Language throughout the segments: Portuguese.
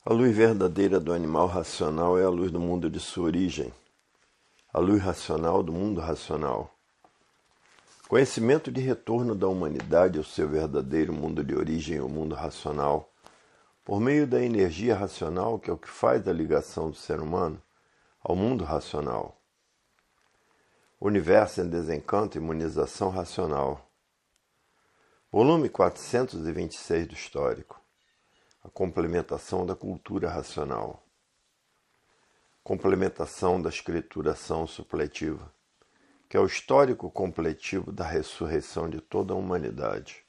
A luz verdadeira do animal racional é a luz do mundo de sua origem, a luz racional do mundo racional. Conhecimento de retorno da humanidade ao seu verdadeiro mundo de origem, o mundo racional, por meio da energia racional, que é o que faz a ligação do ser humano ao mundo racional. Universo em Desencanto, Imunização Racional. Volume 426 do Histórico. A complementação da cultura racional. Complementação da escrituração supletiva, que é o histórico completivo da ressurreição de toda a humanidade.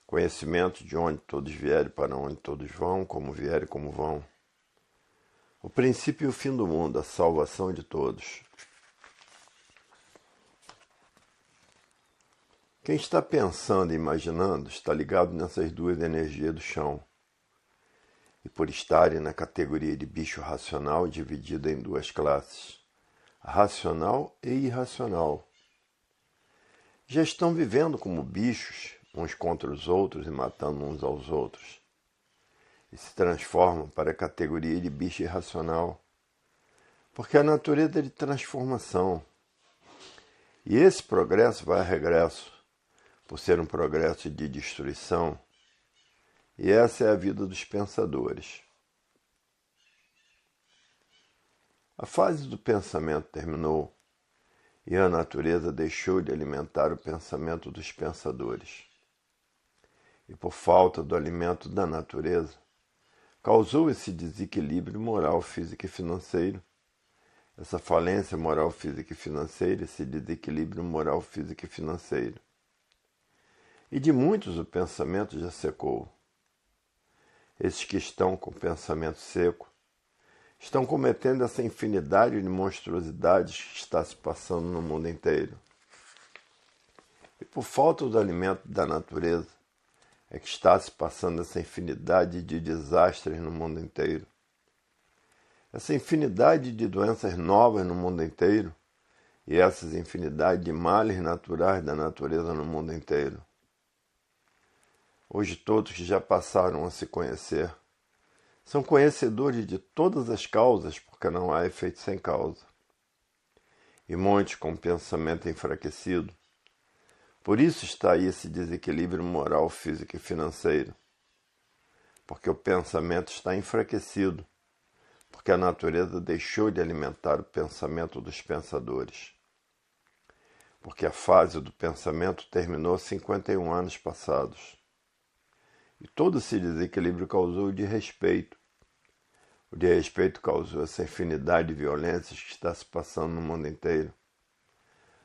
Conhecimento de onde todos vierem, para onde todos vão, como vierem e como vão. O princípio e o fim do mundo, a salvação de todos. Quem está pensando e imaginando está ligado nessas duas energias do chão. E por estarem na categoria de bicho racional, dividida em duas classes, racional e irracional. Já estão vivendo como bichos, uns contra os outros e matando uns aos outros. E se transformam para a categoria de bicho irracional, porque a natureza é de transformação. E esse progresso vai a regresso, por ser um progresso de destruição, e essa é a vida dos pensadores. A fase do pensamento terminou, e a natureza deixou de alimentar o pensamento dos pensadores. E por falta do alimento da natureza, causou esse desequilíbrio moral, físico e financeiro, essa falência moral, física e financeira, esse desequilíbrio moral, físico e financeiro. E de muitos o pensamento já secou. Esses que estão com o pensamento seco estão cometendo essa infinidade de monstruosidades que está se passando no mundo inteiro. E por falta do alimento da natureza é que está se passando essa infinidade de desastres no mundo inteiro. Essa infinidade de doenças novas no mundo inteiro e essas infinidade de males naturais da natureza no mundo inteiro. Hoje todos que já passaram a se conhecer são conhecedores de todas as causas, porque não há efeito sem causa. E muitos com pensamento enfraquecido. Por isso está aí esse desequilíbrio moral, físico e financeiro. Porque o pensamento está enfraquecido, porque a natureza deixou de alimentar o pensamento dos pensadores. Porque a fase do pensamento terminou 51 anos passados. E todo esse desequilíbrio causou o desrespeito. O desrespeito causou essa infinidade de violências que está se passando no mundo inteiro.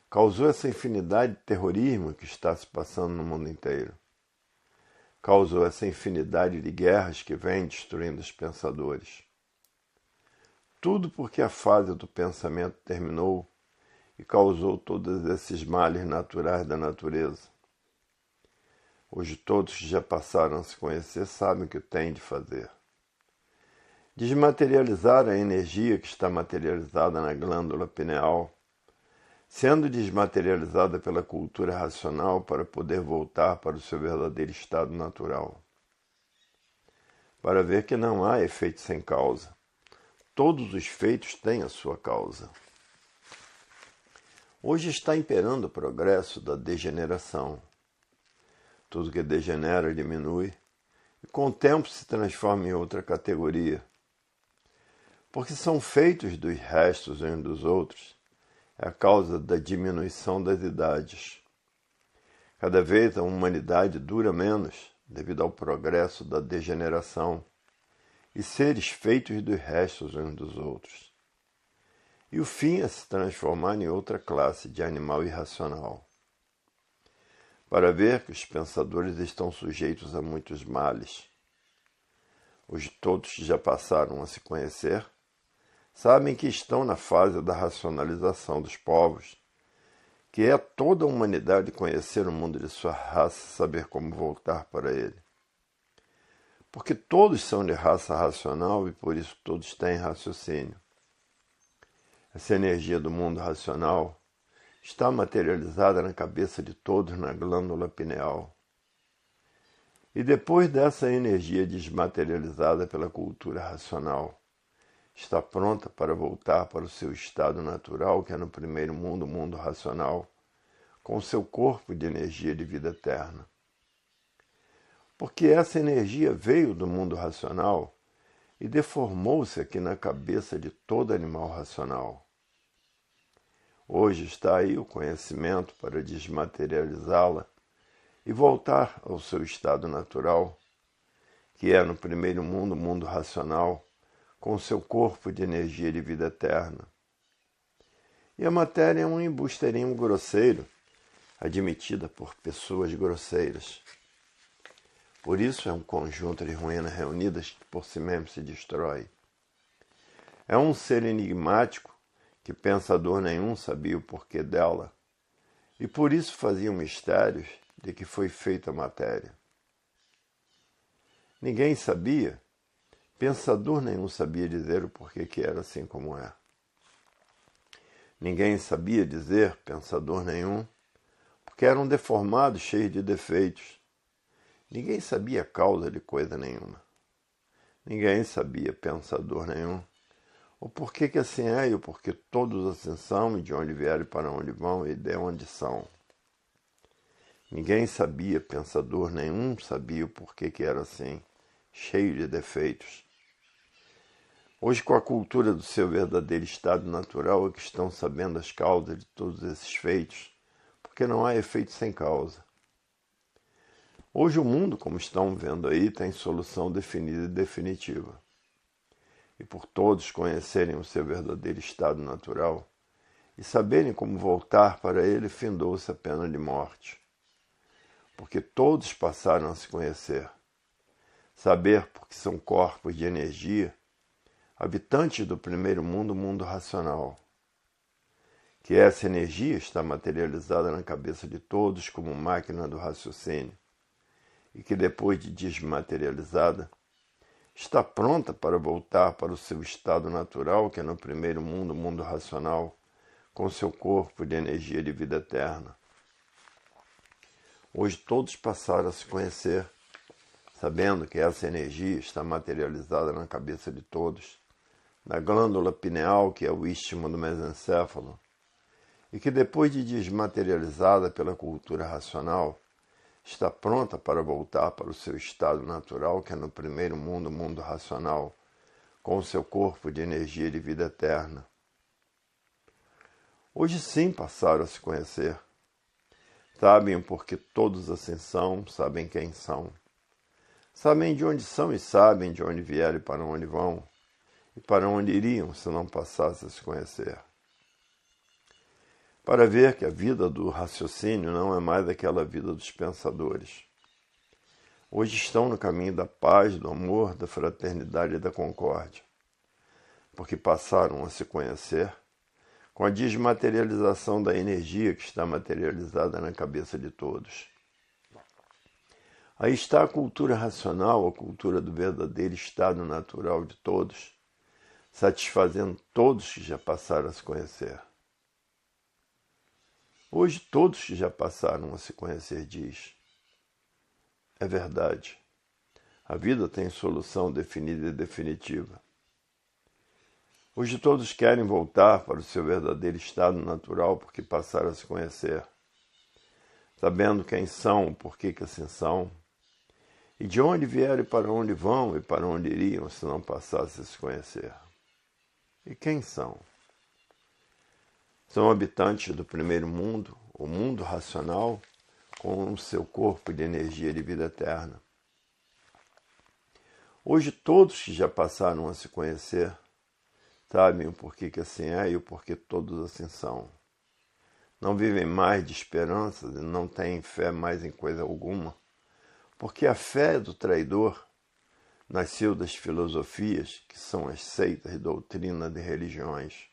Causou essa infinidade de terrorismo que está se passando no mundo inteiro. Causou essa infinidade de guerras que vem destruindo os pensadores. Tudo porque a fase do pensamento terminou e causou todos esses males naturais da natureza. Hoje todos que já passaram a se conhecer sabem o que têm de fazer. Desmaterializar a energia que está materializada na glândula pineal, sendo desmaterializada pela cultura racional para poder voltar para o seu verdadeiro estado natural. Para ver que não há efeito sem causa. Todos os feitos têm a sua causa. Hoje está imperando o progresso da degeneração. Tudo que degenera diminui e com o tempo se transforma em outra categoria. Porque são feitos dos restos uns dos outros, é a causa da diminuição das idades. Cada vez a humanidade dura menos devido ao progresso da degeneração e seres feitos dos restos uns dos outros. E o fim é se transformar em outra classe de animal irracional. Para ver que os pensadores estão sujeitos a muitos males. Hoje todos que já passaram a se conhecer sabem que estão na fase da racionalização dos povos, que é toda a humanidade conhecer o mundo de sua raça e saber como voltar para ele. Porque todos são de raça racional e por isso todos têm raciocínio. Essa energia do mundo racional está materializada na cabeça de todos na glândula pineal. E depois dessa energia desmaterializada pela cultura racional, está pronta para voltar para o seu estado natural, que é no primeiro mundo, o mundo racional, com o seu corpo de energia de vida eterna. Porque essa energia veio do mundo racional e deformou-se aqui na cabeça de todo animal racional. Hoje está aí o conhecimento para desmaterializá-la e voltar ao seu estado natural, que é no primeiro mundo, o mundo racional, com o seu corpo de energia de vida eterna. E a matéria é um embusteirinho grosseiro, admitida por pessoas grosseiras. Por isso é um conjunto de ruínas reunidas que por si mesmo se destrói. É um ser enigmático que pensador nenhum sabia o porquê dela, e por isso fazia mistérios de que foi feita a matéria. Ninguém sabia, pensador nenhum sabia dizer o porquê que era assim como é. Ninguém sabia dizer, pensador nenhum, porque era um deformado cheio de defeitos. Ninguém sabia a causa de coisa nenhuma. Ninguém sabia, pensador nenhum, o porquê que assim é e o porquê todos assim são, e de onde vieram e para onde vão e de onde são. Ninguém sabia, pensador nenhum sabia o porquê que era assim, cheio de defeitos. Hoje, com a cultura do seu verdadeiro estado natural, é que estão sabendo as causas de todos esses feitos, porque não há efeito sem causa. Hoje o mundo, como estão vendo aí, tem solução definida e definitiva. E por todos conhecerem o seu verdadeiro estado natural e saberem como voltar para ele, findou-se a pena de morte. Porque todos passaram a se conhecer. Saber porque são corpos de energia, habitantes do primeiro mundo, o mundo racional. Que essa energia está materializada na cabeça de todos como máquina do raciocínio, e que depois de desmaterializada, está pronta para voltar para o seu estado natural, que é no primeiro mundo, o mundo racional, com seu corpo de energia de vida eterna. Hoje todos passaram a se conhecer, sabendo que essa energia está materializada na cabeça de todos, na glândula pineal, que é o istmo do mesencéfalo, e que depois de desmaterializada pela cultura racional, está pronta para voltar para o seu estado natural, que é no primeiro mundo, o mundo racional, com o seu corpo de energia de vida eterna. Hoje sim passaram a se conhecer. Sabem o porquê todos assim são, sabem quem são. Sabem de onde são e sabem de onde vieram e para onde vão, e para onde iriam se não passassem a se conhecer. Para ver que a vida do raciocínio não é mais aquela vida dos pensadores. Hoje estão no caminho da paz, do amor, da fraternidade e da concórdia, porque passaram a se conhecer com a desmaterialização da energia que está materializada na cabeça de todos. Aí está a cultura racional, a cultura do verdadeiro estado natural de todos, satisfazendo todos que já passaram a se conhecer. Hoje todos que já passaram a se conhecer diz: é verdade, a vida tem solução definida e definitiva. Hoje todos querem voltar para o seu verdadeiro estado natural porque passaram a se conhecer, sabendo quem são, por que assim são, e de onde vieram e para onde vão e para onde iriam se não passassem a se conhecer. E quem são? São habitantes do primeiro mundo, o mundo racional, com o seu corpo de energia de vida eterna. Hoje todos que já passaram a se conhecer sabem o porquê que assim é e o porquê todos assim são. Não vivem mais de esperanças e não têm fé mais em coisa alguma, porque a fé do traidor nasceu das filosofias, que são as seitas e doutrinas de religiões.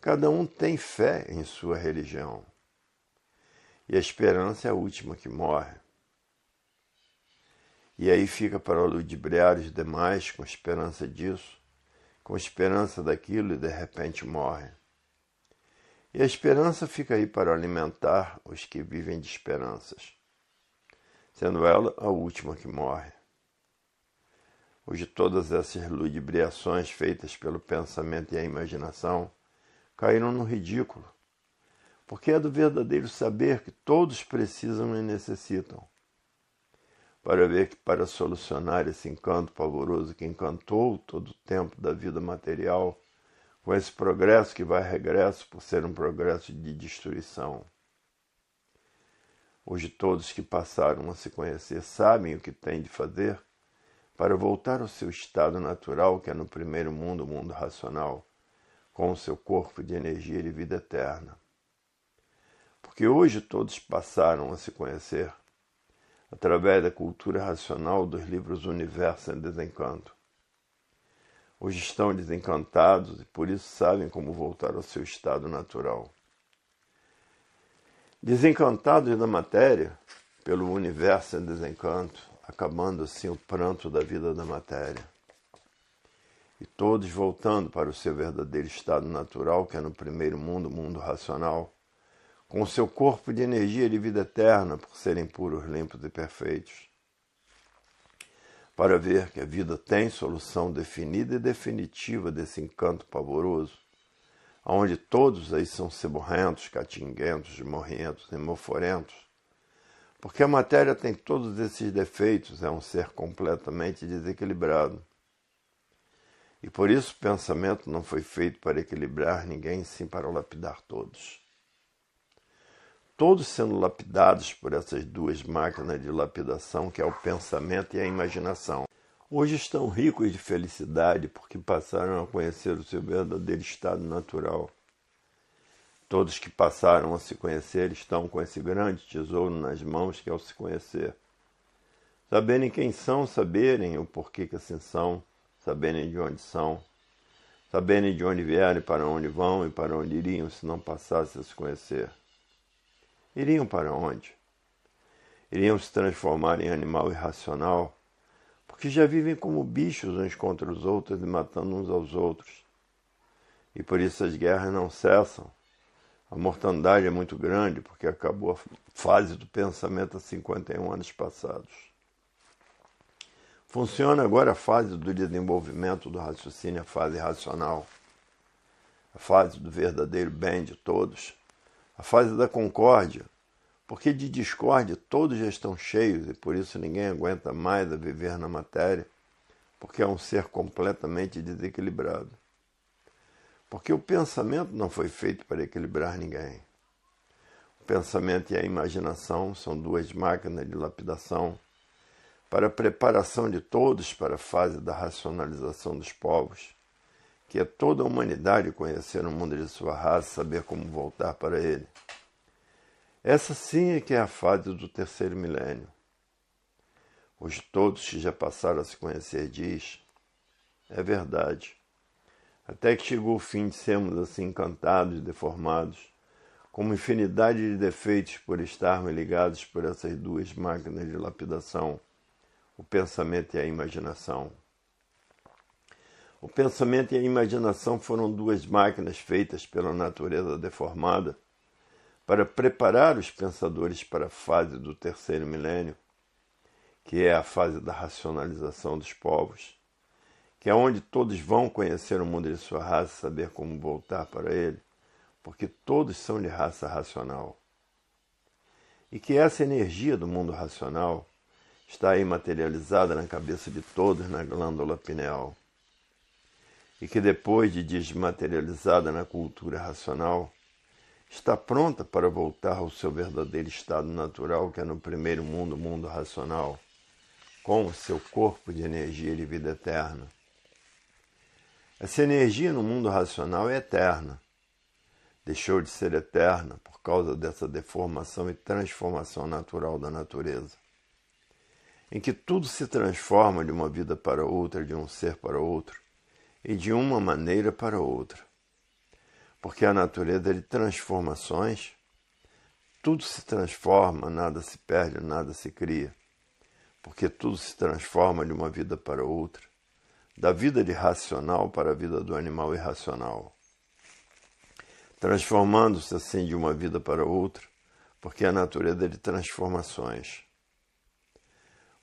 Cada um tem fé em sua religião, e a esperança é a última que morre. E aí fica para ludibriar os demais com esperança disso, com esperança daquilo, e de repente morre. E a esperança fica aí para alimentar os que vivem de esperanças. sendo ela a última que morre. Hoje todas essas ludibriações feitas pelo pensamento e a imaginação caíram no ridículo, porque é do verdadeiro saber que todos precisam e necessitam, para ver que para solucionar esse encanto pavoroso que encantou todo o tempo da vida material, com esse progresso que vai regresso por ser um progresso de destruição. Hoje todos que passaram a se conhecer sabem o que têm de fazer para voltar ao seu estado natural, que é no primeiro mundo, o mundo racional, com o seu corpo de energia e de vida eterna. Porque hoje todos passaram a se conhecer através da cultura racional dos livros Universo em Desencanto. Hoje estão desencantados e por isso sabem como voltar ao seu estado natural. Desencantados da matéria, pelo universo em desencanto, acabando assim o pranto da vida da matéria. E todos voltando para o seu verdadeiro estado natural, que é no primeiro mundo, o mundo racional, com o seu corpo de energia de vida eterna, por serem puros, limpos e perfeitos. Para ver que a vida tem solução definida e definitiva desse encanto pavoroso, onde todos aí são ceborrentos, catinguentos, morrentos e moforentos, porque a matéria tem todos esses defeitos, é um ser completamente desequilibrado. E por isso o pensamento não foi feito para equilibrar ninguém, sim para lapidar todos. Todos sendo lapidados por essas duas máquinas de lapidação, que é o pensamento e a imaginação. Hoje estão ricos de felicidade porque passaram a conhecer o seu verdadeiro estado natural. Todos que passaram a se conhecer estão com esse grande tesouro nas mãos, que é o se conhecer. Saberem quem são, saberem o porquê que assim são, saberem de onde são, saberem de onde vieram, para onde vão e para onde iriam se não passassem a se conhecer. Iriam para onde? Iriam se transformar em animal irracional, porque já vivem como bichos uns contra os outros e matando uns aos outros. E por isso as guerras não cessam. A mortandade é muito grande, porque acabou a fase do pensamento há 51 anos passados. Funciona agora a fase do desenvolvimento do raciocínio, a fase racional, a fase do verdadeiro bem de todos, a fase da concórdia, porque de discórdia todos já estão cheios e por isso ninguém aguenta mais a viver na matéria, porque é um ser completamente desequilibrado. Porque o pensamento não foi feito para equilibrar ninguém. O pensamento e a imaginação são duas máquinas de lapidação para a preparação de todos para a fase da racionalização dos povos, que é toda a humanidade conhecer o mundo de sua raça, saber como voltar para ele. Essa sim é que é a fase do terceiro milênio. Hoje todos que já passaram a se conhecer diz, é verdade. Até que chegou o fim de sermos assim encantados e deformados, com uma infinidade de defeitos por estarmos ligados por essas duas máquinas de lapidação, o pensamento e a imaginação. O pensamento e a imaginação foram duas máquinas feitas pela natureza deformada para preparar os pensadores para a fase do terceiro milênio, que é a fase da racionalização dos povos, que é onde todos vão conhecer o mundo de sua raça e saber como voltar para ele, porque todos são de raça racional. E que essa energia do mundo racional está aí materializada na cabeça de todos na glândula pineal. E que depois de desmaterializada na cultura racional, está pronta para voltar ao seu verdadeiro estado natural, que é no primeiro mundo, o mundo racional, com o seu corpo de energia de vida eterna. Essa energia no mundo racional é eterna. Deixou de ser eterna por causa dessa deformação e transformação natural da natureza, em que tudo se transforma de uma vida para outra, de um ser para outro, e de uma maneira para outra. Porque a natureza é de transformações, tudo se transforma, nada se perde, nada se cria. Porque tudo se transforma de uma vida para outra, da vida de racional para a vida do animal irracional. Transformando-se assim de uma vida para outra, porque a natureza é de transformações.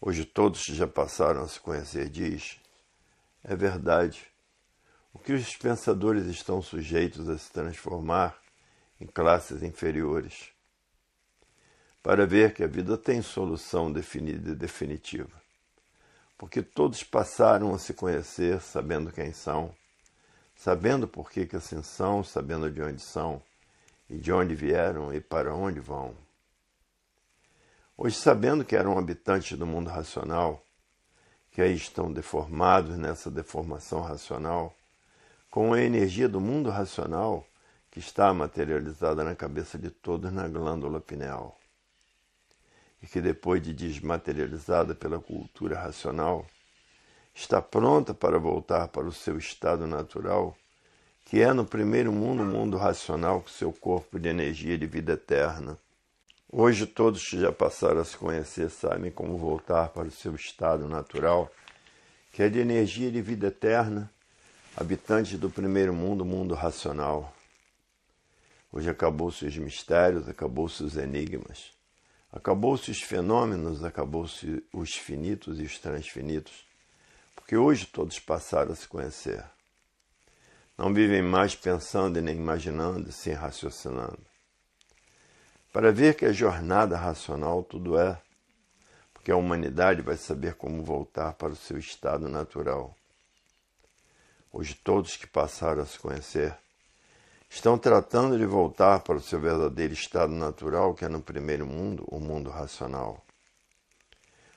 Hoje todos que já passaram a se conhecer diz, é verdade, o que os pensadores estão sujeitos a se transformar em classes inferiores, para ver que a vida tem solução definida e definitiva, porque todos passaram a se conhecer sabendo quem são, sabendo por que assim são, sabendo de onde são, e de onde vieram e para onde vão. Hoje, sabendo que eram habitantes do mundo racional, que aí estão deformados nessa deformação racional, com a energia do mundo racional que está materializada na cabeça de todos na glândula pineal, e que depois de desmaterializada pela cultura racional, está pronta para voltar para o seu estado natural, que é no primeiro mundo, o mundo racional, com seu corpo de energia de vida eterna. Hoje todos que já passaram a se conhecer sabem como voltar para o seu estado natural, que é de energia de vida eterna, habitante do primeiro mundo, o mundo racional. Hoje acabou-se os mistérios, acabou-se os enigmas, acabou-se os fenômenos, acabou-se os finitos e os transfinitos, porque hoje todos passaram a se conhecer. Não vivem mais pensando e nem imaginando, e sim raciocinando. Para ver que a jornada racional tudo é, porque a humanidade vai saber como voltar para o seu estado natural. Hoje todos que passaram a se conhecer estão tratando de voltar para o seu verdadeiro estado natural, que é no primeiro mundo, o mundo racional.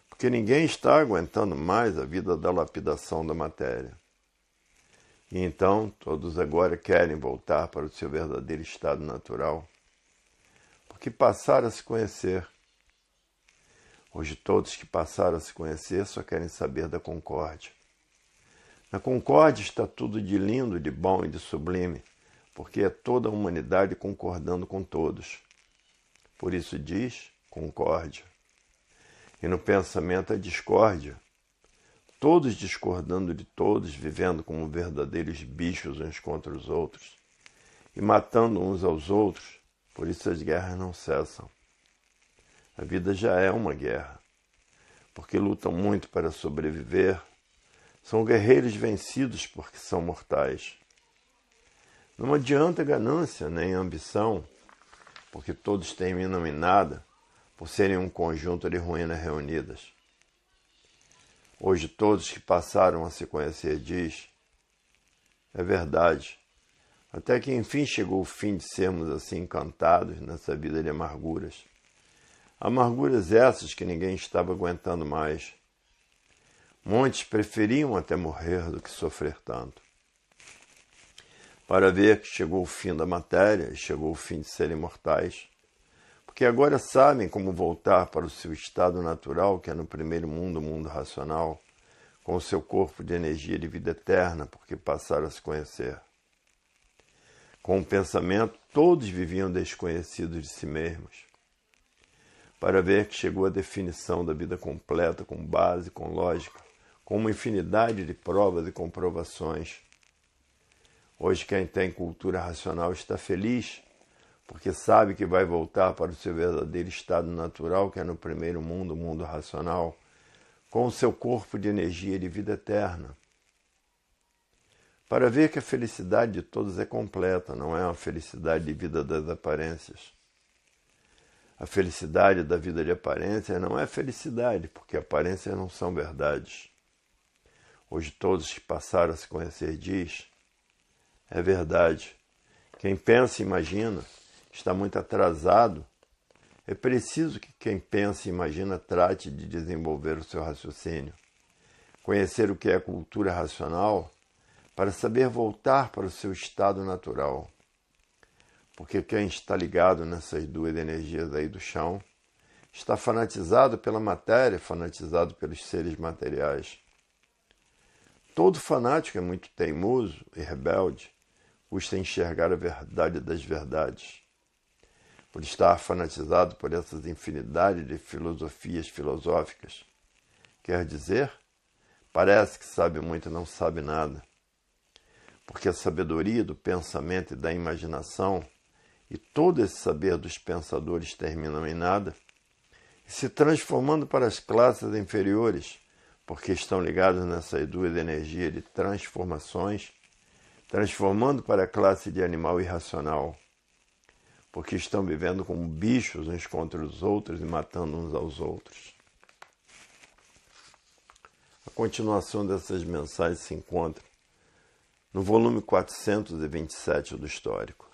Porque ninguém está aguentando mais a vida da lapidação da matéria. E então todos agora querem voltar para o seu verdadeiro estado natural, que passaram a se conhecer. Hoje todos que passaram a se conhecer só querem saber da concórdia. Na concórdia está tudo de lindo, de bom e de sublime, porque é toda a humanidade concordando com todos. Por isso diz concórdia. E no pensamento a discórdia. Todos discordando de todos, vivendo como verdadeiros bichos uns contra os outros, e matando uns aos outros. Por isso as guerras não cessam. A vida já é uma guerra, porque lutam muito para sobreviver. São guerreiros vencidos porque são mortais. Não adianta ganância nem ambição, porque todos terminam em nada por serem um conjunto de ruínas reunidas. Hoje todos que passaram a se conhecer diz, é verdade, até que enfim chegou o fim de sermos assim encantados nessa vida de amarguras. Amarguras essas que ninguém estava aguentando mais. Muitos preferiam até morrer do que sofrer tanto. Para ver que chegou o fim da matéria e chegou o fim de serem mortais, porque agora sabem como voltar para o seu estado natural, que é no primeiro mundo, o mundo racional, com o seu corpo de energia de vida eterna, porque passaram a se conhecer. Com o pensamento, todos viviam desconhecidos de si mesmos, para ver que chegou a definição da vida completa, com base, com lógica, com uma infinidade de provas e comprovações. Hoje quem tem cultura racional está feliz, porque sabe que vai voltar para o seu verdadeiro estado natural, que é no primeiro mundo, o mundo racional, com o seu corpo de energia de vida eterna. Para ver que a felicidade de todos é completa, não é uma felicidade de vida das aparências. A felicidade da vida de aparência não é felicidade, porque aparências não são verdades. Hoje todos que passaram a se conhecer diz, é verdade. Quem pensa e imagina está muito atrasado. É preciso que quem pensa e imagina trate de desenvolver o seu raciocínio, conhecer o que é cultura racional, para saber voltar para o seu estado natural. Porque quem está ligado nessas duas energias aí do chão está fanatizado pela matéria, fanatizado pelos seres materiais. Todo fanático é muito teimoso e rebelde, custa enxergar a verdade das verdades. Por estar fanatizado por essas infinidades de filosofias filosóficas. Quer dizer, parece que sabe muito e não sabe nada. Porque a sabedoria do pensamento e da imaginação, e todo esse saber dos pensadores terminam em nada, e se transformando para as classes inferiores, porque estão ligados nessas duas energias de transformações, transformando para a classe de animal irracional, porque estão vivendo como bichos uns contra os outros e matando uns aos outros. A continuação dessas mensagens se encontra no volume 427 do Histórico.